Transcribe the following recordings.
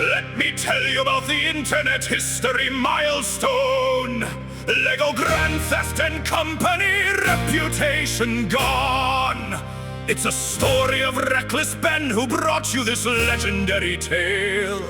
Let me tell you about the internet history milestone. Lego Grand Theft and Company, reputation gone. It's a story of reckless Ben who brought you this legendary tale.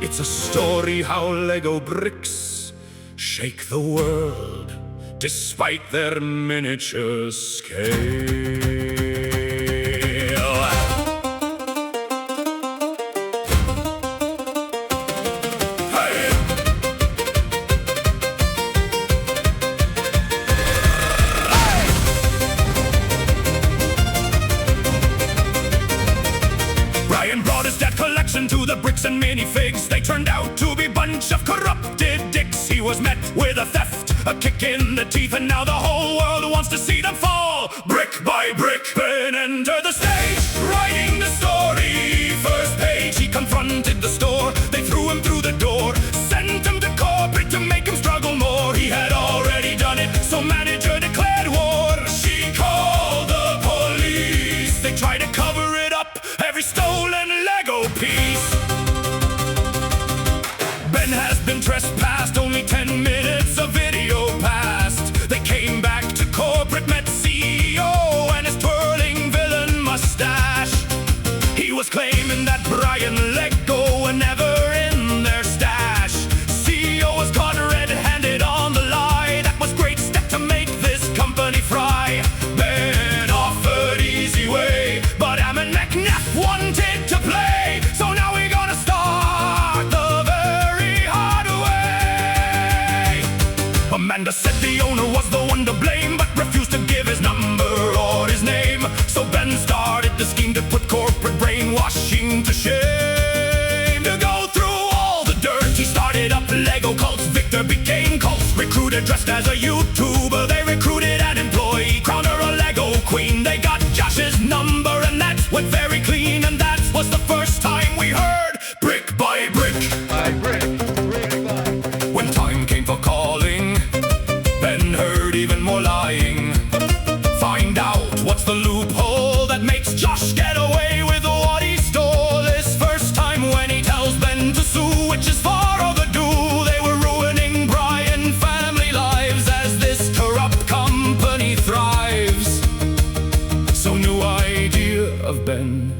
It's a story how Lego bricks shake the world despite their miniature scale. Brian brought his debt collection to the bricks and minifigs. They turned out to be bunch of corrupted dicks. He was met with a theft, a kick in the teeth, and now the whole world wants to see them fall, brick by brick. Ben entered the stage, writing the story. First page, he confronted the store. They threw him through the door, sent him to corporate to make him struggle more. He had already done it, so manager declared war. She called the police. They tried to cover it up, every stolen Lego piece. Ben has been trespassed, only 10 minutes of video passed. They came back to corporate, met CEO and his twirling villain mustache. He was claiming that Brian Lego were never in their stash. CEO was caught red-handed on the lie. That was great step to make this company fry. Ben offered easy way, but Ammon McNabb wanted to play. So now we're gonna start the very hard way. Amanda said the owner was the one to blame, but refused to give his number or his name. So Ben started the scheme to put corporate brainwashing to shame. To go through all the dirt, he started up Lego cults. Victor became cult. Recruited dressed as a YouTuber. They recruited an employee, crowned her a Lego queen. They got Josh's number, and that went very clean. And that was the first time we heard brick by brick. When time came for calling, Ben heard even more lying. Find out what's the loophole that makes Josh get away with what he stole. His first time when he tells Ben to sue, which is far overdue. They were ruining Brian family lives as this corrupt company thrives. So new idea of Ben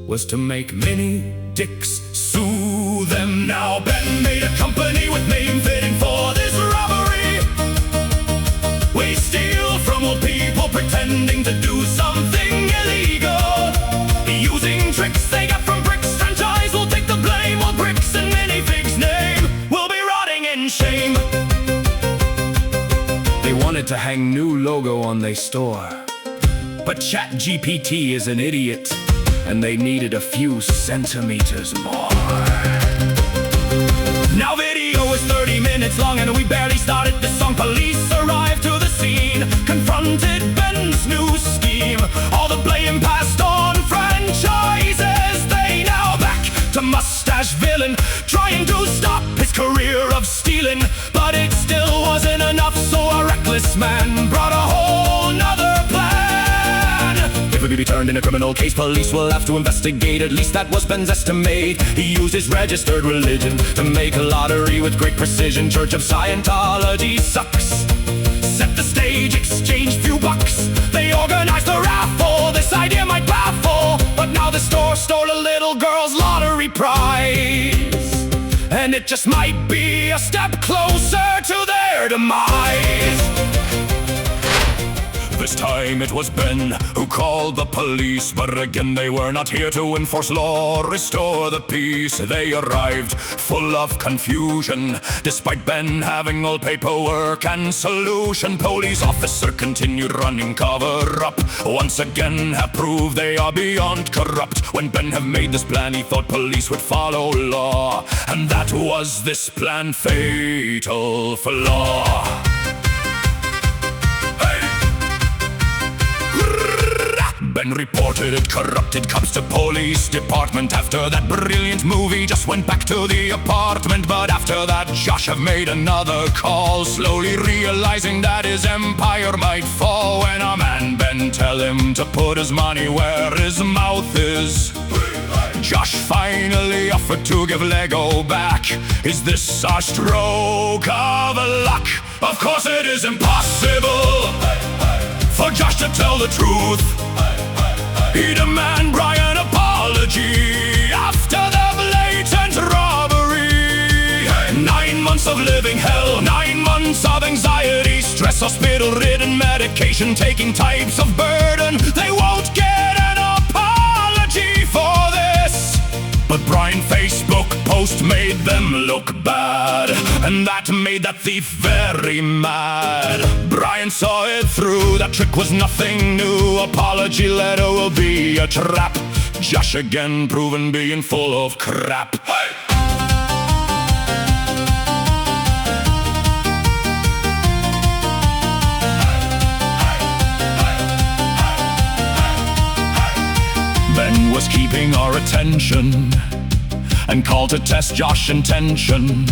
was to make mini dicks sue them. Now Ben made a company with name fitting for this robbery. We steal from old people pretending to do something illegal, using tricks they got from Bricks franchise. We'll take the blame while Bricks and Minifigs name will be rotting in shame. They wanted to hang new logo on their store, but ChatGPT is an idiot, and they needed a few centimeters more. Now video is 30 minutes long, and we barely started the song. Police arrived to the scene, confronted Ben's new scheme. All the blame passed on franchises. They now back to Mustache Villain, trying to stop his career of stealing. But it still wasn't enough, so a reckless man brought a whole nother plan. If we be turned in a criminal case, police will have to investigate. At least that was Ben's estimate. He used his registered religion to make a lottery with great precision. Church of Scientology sucks. Set the stage, exchanged few bucks. They organized a raffle. This idea might baffle, but now the store stole a little girl's lottery prize, and it just might be a step closer to their demise. This time it was Ben who called the police, but again they were not here to enforce law or restore the peace. They arrived full of confusion, despite Ben having all paperwork and solution. Police officer continued running cover up, once again have proved they are beyond corrupt. When Ben have made this plan, he thought police would follow law, and that was this plan fatal flaw. Ben reported it, corrupted cops to police department. After that brilliant movie, just went back to the apartment. But after that, Josh have made another call, slowly realizing that his empire might fall. When a man Ben tell him to put his money where his mouth is, Josh finally offered to give Lego back. Is this our stroke of luck? Of course it is impossible for Josh to tell the truth. He demands Brian apology after the blatant robbery. 9 months of living hell, 9 months of anxiety, stress, hospital-ridden, medication-taking types of burden. They won't get an apology for this. But Brian's Facebook post made them look bad, and that made that thief very mad. Brian saw it through, that trick was nothing new. Apology letter will be a trap. Josh again proven being full of crap. Hey! Ben was keeping our attention and called to test Josh's intention.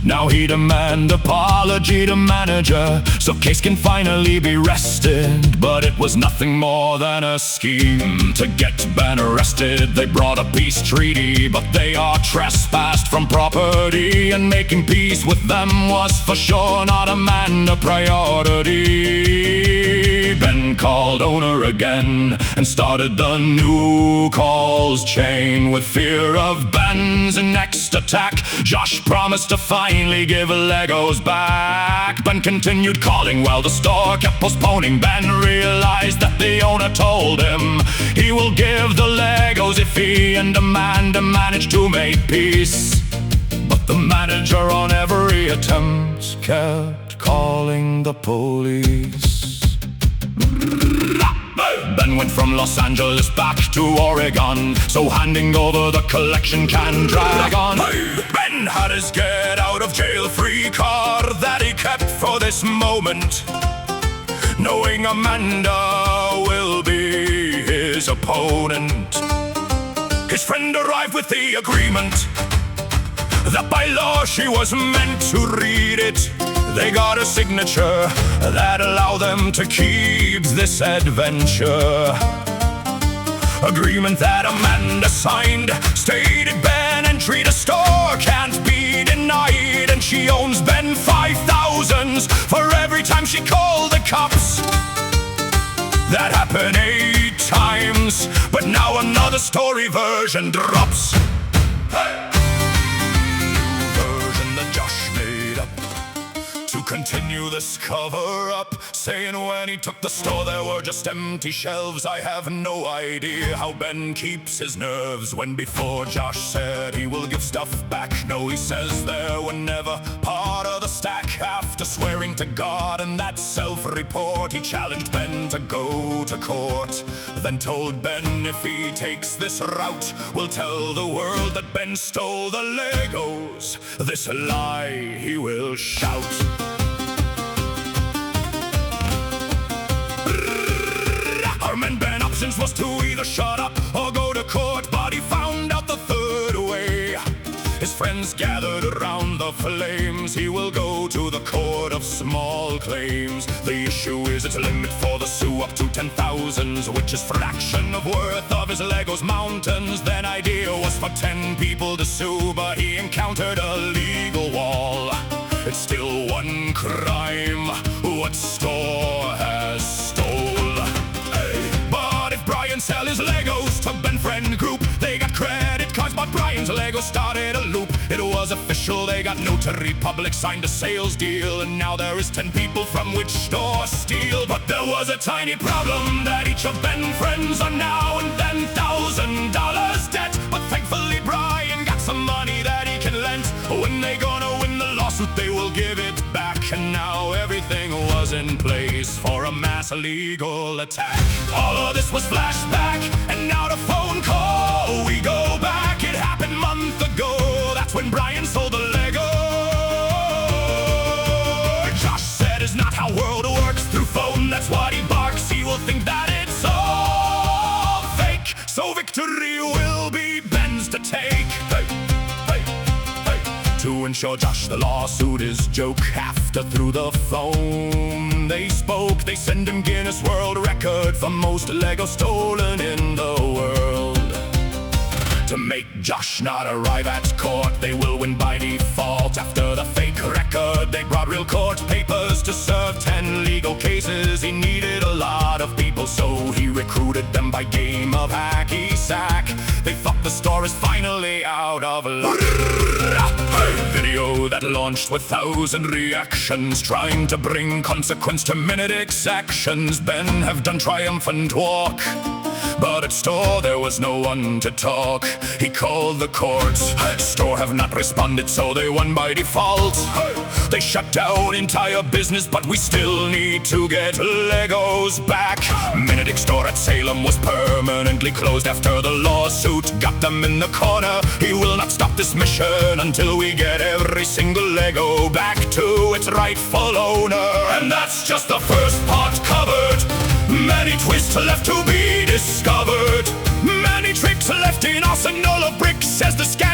Now he demand apology to manager, so case can finally be rested. But it was nothing more than a scheme to get Ben arrested. They brought a peace treaty, but they are trespassed from property, and making peace with them was for sure not a man a priority. Ben called owner again and started the new calls chain. With fear of Ben's next attack, Josh promised to finally give Legos back. Ben continued calling while the store kept postponing. Ben realized that the owner told him he will give the Legos if he and Amanda manage to make peace. But the manager on every attempt kept calling the police. Ben went from Los Angeles back to Oregon, so handing over the collection can drag on. Ben had his get out of jail free card that he kept for this moment, knowing Amanda will be his opponent. His friend arrived with the agreement that by law she was meant to read it. They got a signature that allowed them to keep this adventure. Agreement that Amanda signed stated Ben entry to store can't be denied, and she owns Ben 5,000s for every time she called the cops. That happened 8 times, but now another story version drops. Hey! Continue this cover-up, saying when he took the store there were just empty shelves. I have no idea how Ben keeps his nerves when before Josh said he will give stuff back. No, he says there were never part of the stack. After swearing to God and that self-report, he challenged Ben to go to court, then told Ben if he takes this route, we'll tell the world that Ben stole the Legos. This lie he will shout. And Ben's options was to either shut up or go to court, but he found out the third way. His friends gathered around the flames. He will go to the court of small claims. The issue is its limit for the sue up to 10,000s, which is fraction of worth of his Legos mountains. Then idea was for 10 people to sue, but he encountered a legal wall. It's still one crime what store has stole. Brian sell his Legos to Ben friend group. They got credit cards, but Brian's Legos started a loop. It was official, they got notary public signed a sales deal, and now there is 10 people from which store steal. But there was a tiny problem that each of Ben's friends are now in $10,000 debt. But thankfully Brian got some money that he can lend. When they gonna win the lawsuit, they will give it back. And now everything was in place for a mass legal attack. All of this was flashback, and now the phone call. We go back, it happened a month ago. That's when Brian sold the Lego. Josh said it's not how world works through phone. That's what he barks. He will think that it's all fake. So victory will be Ben's to take. Hey. To ensure Josh the lawsuit is joke. After through the phone they spoke, they send him Guinness World Record for most Lego stolen in the world. To make Josh not arrive at court, they will win by default. After the fake record, they brought real court papers to serve 10 legal cases. He needed a lot of people, so he recruited them by game of hacky sack. They thought the store is finally out of luck. A video that launched with 1,000 reactions, trying to bring consequence to minute exactions. Ben have done triumphant walk, but at store there was no one to talk. He called the courts, store have not responded, so they won by default. They shut down entire business, but we still need to get Legos back. Minute store at Salem was permanently closed after the lawsuit got them in the corner. He will not stop this mission until we get every single Lego back to its rightful owner. And that's just the first part covered. Many twists left to be discovered. Many tricks left in arsenal of bricks, says the scout.